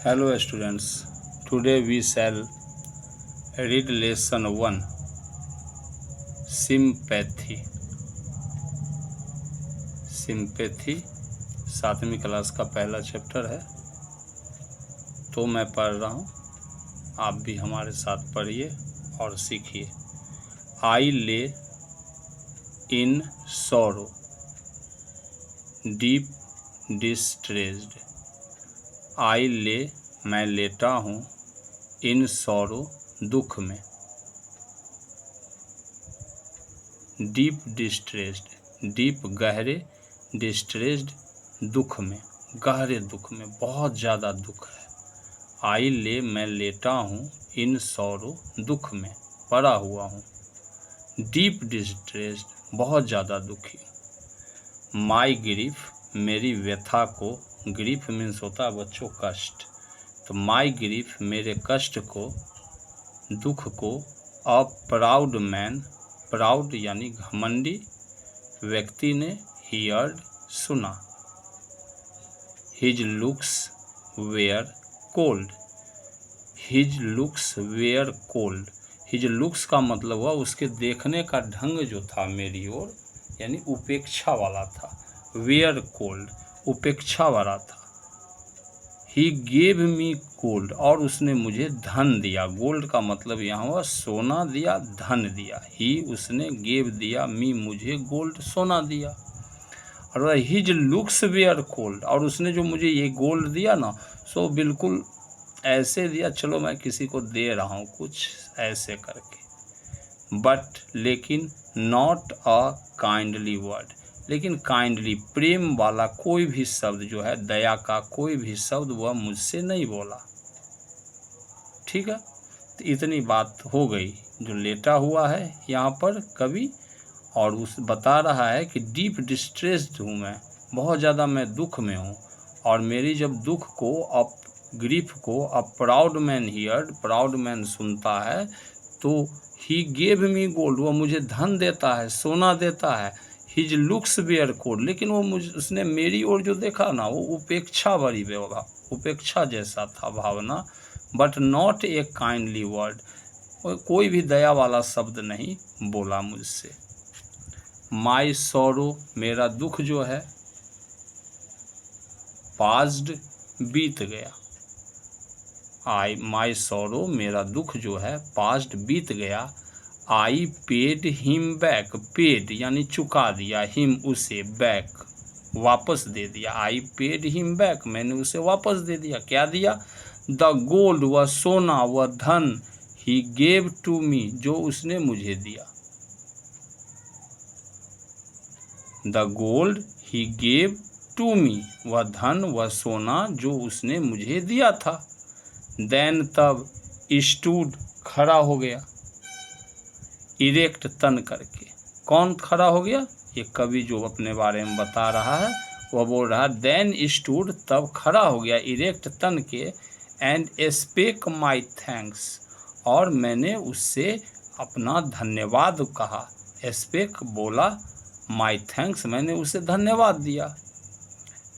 Hello students, today we shall read lesson 1 Sympathy. Sympathy 7वीं class का पहला chapter है। तो मैं पढ़ रहा हूँ, आप भी हमारे साथ पढ़िए और सीखिए। I lay in sorrow, deep distressed. I lay मैं लेटा हूँ, in sorrow दुख में, डीप डिस्ट्रेस्ड डीप गहरे, डिस्ट्रेस्ड दुख में, गहरे दुख में, बहुत ज़्यादा दुख है। आई ले मैं लेटा हूँ, इन सौरो दुख में पड़ा हुआ हूँ, डीप डिस्ट्रेस्ड बहुत ज़्यादा दुखी। माई ग्रीफ मेरी व्यथा को, ग्रीफ मीन्स होता है बच्चों कष्ट, तो माई ग्रीफ मेरे कष्ट को, दुख को, अ प्राउड मैन, प्राउड यानी घमंडी व्यक्ति ने, हियर्ड सुना, his looks were cold, his looks were cold, his looks का मतलब हुआ उसके देखने का ढंग जो था मेरी ओर, यानी उपेक्षा वाला था, वेयर कोल्ड उपेक्षा वाला था। ही गेव मी गोल्ड और उसने मुझे धन दिया, गोल्ड का मतलब यहाँ हुआ सोना दिया, धन दिया। ही उसने गेव दिया, मी मुझे गोल्ड सोना दिया। और हिज लुक्स वेयर कोल्ड और उसने जो मुझे ये गोल्ड दिया ना, सो बिल्कुल ऐसे दिया चलो मैं किसी को दे रहा हूँ कुछ ऐसे करके, बट लेकिन नॉट अ काइंडली वर्ड, लेकिन काइंडली प्रेम वाला कोई भी शब्द जो है, दया का कोई भी शब्द वह मुझसे नहीं बोला। ठीक है, तो इतनी बात हो गई। जो लेटा हुआ है यहाँ पर कवि, और उस बता रहा है कि डीप डिस्ट्रेस्ड हूँ मैं, बहुत ज़्यादा मैं दुख में हूँ, और मेरी जब दुख को, अप ग्रीफ को, a proud man heard, proud man सुनता है, तो ही गेव मी गोल्ड वो मुझे धन देता है, सोना देता है। हिज लुक्स वेयर कोल्ड लेकिन वो उसने मेरी ओर जो देखा ना, वो उपेक्षा भरी व्यवहार, उपेक्षा जैसा था भावना, but not a kindly word, कोई भी दया वाला शब्द नहीं बोला मुझसे। माई सौरो मेरा दुख जो है, पास्ड बीत गया, माई सौरो मेरा दुख जो है, पास्ट बीत गया। I paid him back, paid यानी चुका दिया, हिम उसे, बैक वापस दे दिया। आई पेड हिम बैक मैंने उसे वापस दे दिया। क्या दिया? द गोल्ड वह सोना, वह धन, ही गेव टू मी जो उसने मुझे दिया। The gold he gave to me वह धन, वह सोना जो उसने मुझे दिया था। देन तब, स्टूड खड़ा हो गया, इरेक्ट तन करके। कौन खड़ा हो गया? ये कवि जो अपने बारे में बता रहा है, वह बोल रहा है देन स्टूड तब खड़ा हो गया, इरेक्ट तन के, एंड स्पेक माई थैंक्स और मैंने उससे अपना धन्यवाद कहा। स्पेक बोला, माई थैंक्स मैंने उसे धन्यवाद दिया।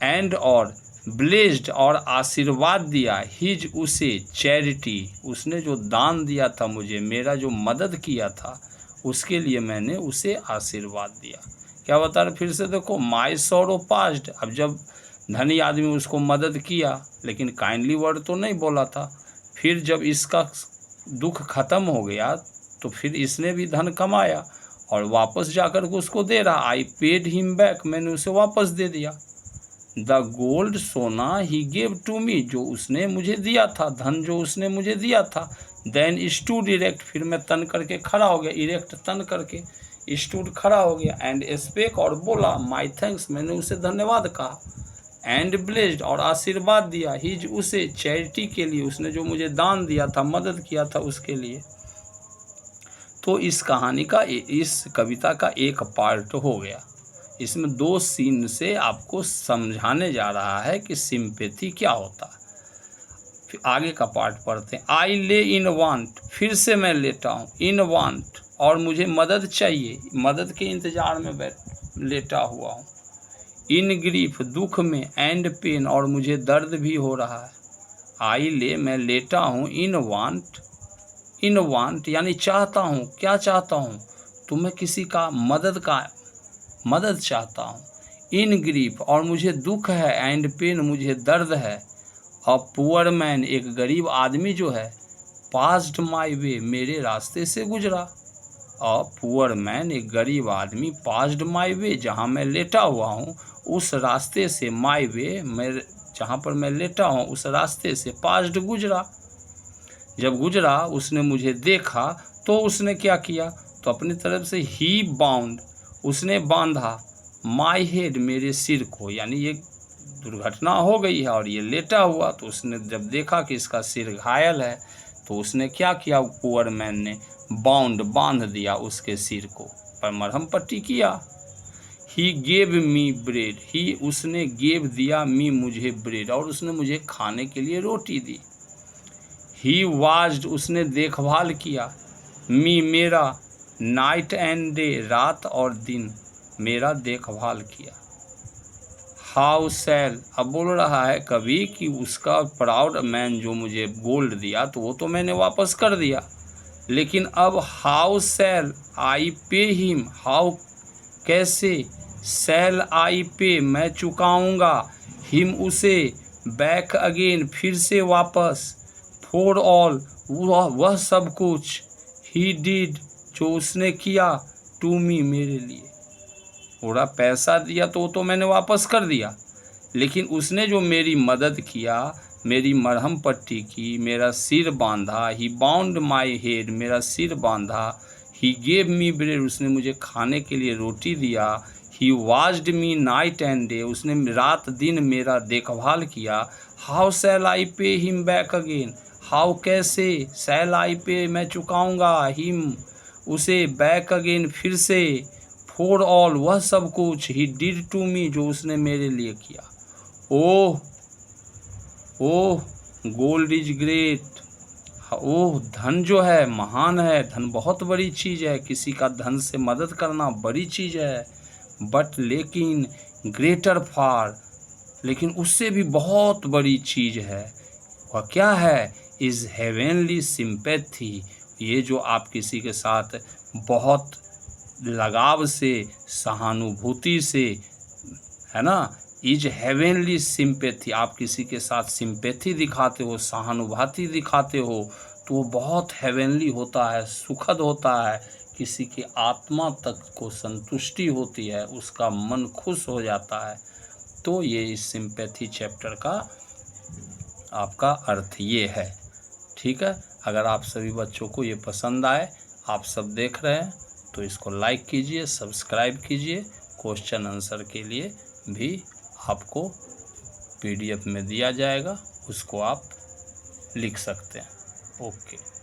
एंड और ब्लेस्ड और आशीर्वाद दिया, हिज उसे, चैरिटी उसने जो दान दिया था मुझे, मेरा जो मदद किया था, उसके लिए मैंने उसे आशीर्वाद दिया। क्या बता रहे फिर से देखो, माई सॉरो पास्ट, अब जब धनी आदमी उसको मदद किया लेकिन काइंडली वर्ड तो नहीं बोला था, फिर जब इसका दुख खत्म हो गया तो फिर इसने भी धन कमाया और वापस जाकर के उसको दे रहा। आई पेड हिम बैक मैंने उसे वापस दे दिया। द गोल्ड सोना, ही गेव टू मी जो उसने मुझे दिया था, धन जो उसने मुझे दिया था। देन स्टूड इरेक्ट फिर मैं तन करके खड़ा हो गया, इरेक्ट तन करके, स्टूड खड़ा हो गया। एंड स्पेक और बोला, माई थैंक्स मैंने उसे धन्यवाद कहा। एंड ब्लेस्ड और आशीर्वाद दिया, हिज उसे, चैरिटी के लिए उसने जो मुझे दान दिया था, मदद किया था उसके लिए। तो इस कहानी का, इस कविता का एक पार्ट हो गया। इसमें 2 सीन से आपको समझाने जा रहा है कि सिंपैथी क्या होता है। फिर आगे का पार्ट पढ़ते हैं। आई ले इन वांट, फिर से मैं लेटा हूँ, इन वांट और मुझे मदद चाहिए, मदद के इंतजार में लेटा हुआ हूँ। इन ग्रीफ दुख में, एंड पेन और मुझे दर्द भी हो रहा है। आई ले मैं लेटा हूँ, इन वांट यानी चाहता हूँ। क्या चाहता हूँ? तो मैं किसी का मदद चाहता हूँ। इन ग्रीफ और मुझे दुख है, एंड पेन मुझे दर्द है। अ पुअर मैन एक गरीब आदमी जो है, पास्ड माई वे मेरे रास्ते से गुजरा। अ पुअर मैन एक गरीब आदमी, पास्ड माई वे जहाँ मैं लेटा हुआ हूँ उस रास्ते से, माई वे मेरे जहाँ पर मैं लेटा हूँ उस रास्ते से, पास्ड गुजरा। जब गुजरा उसने मुझे देखा तो उसने क्या किया? तो अपनी तरफ से ही बाउंड उसने बांधा, माई हेड मेरे सिर को, यानी ये दुर्घटना हो गई है और ये लेटा हुआ। तो उसने जब देखा कि इसका सिर घायल है तो उसने क्या किया? पुअर मैन ने बांध दिया उसके सिर को, पर मरहम पट्टी किया। ही गेव मी ब्रेड, ही उसने गेव दिया मी मुझे ब्रेड, और उसने मुझे खाने के लिए रोटी दी। ही वाज्ड उसने देखभाल किया, मी मेरा, नाइट एंड डे रात और दिन मेरा देखभाल किया। हाउ सेल अब बोल रहा है कभी कि उसका प्राउड मैन जो मुझे गोल्ड दिया तो वो तो मैंने वापस कर दिया, लेकिन अब how shall I pay him, how कैसे, सेल आई पे मैं चुकाऊंगा, हिम उसे, बैक अगेन फिर से वापस, फॉर ऑल वह सब कुछ, ही डिड जो उसने किया, टू मी मेरे लिए। थोड़ा पैसा दिया तो मैंने वापस कर दिया, लेकिन उसने जो मेरी मदद किया, मेरी मरहम पट्टी की, मेरा सिर बांधा, ही बाउंड माई हेड मेरा सिर बांधा, ही गेव मी ब्रेड उसने मुझे खाने के लिए रोटी दिया, ही वाज्ड मी नाइट एंड डे उसने रात दिन मेरा देखभाल किया। How shall I pay him back again, how कैसे, सेल आई पे मैं चुकाऊंगा, हिम उसे, बैक अगेन फिर से, फॉर ऑल वह सब कुछ, ही डिड टू मी जो उसने मेरे लिए किया। ओह ओह गोल्ड इज ग्रेट, ओह धन जो है महान है, धन बहुत बड़ी चीज़ है, किसी का धन से मदद करना बड़ी चीज़ है। बट लेकिन ग्रेटर फार, लेकिन उससे भी बहुत बड़ी चीज़ है, वह क्या है? इज़ हेवेनली सिंपैथी, ये जो आप किसी के साथ बहुत लगाव से, सहानुभूति से, है ना, इज हेवेनली सिंपैथी, आप किसी के साथ सिंपैथी दिखाते हो, सहानुभूति दिखाते हो, तो वो बहुत हेवेनली होता है, सुखद होता है, किसी की आत्मा तक को संतुष्टि होती है, उसका मन खुश हो जाता है। तो ये इस सिंपैथी चैप्टर का आपका अर्थ ये है। ठीक है, अगर आप सभी बच्चों को ये पसंद आए, आप सब देख रहे हैं, तो इसको लाइक कीजिए, सब्सक्राइब कीजिए। क्वेश्चन आंसर के लिए भी आपको PDF में दिया जाएगा, उसको आप लिख सकते हैं। ओके।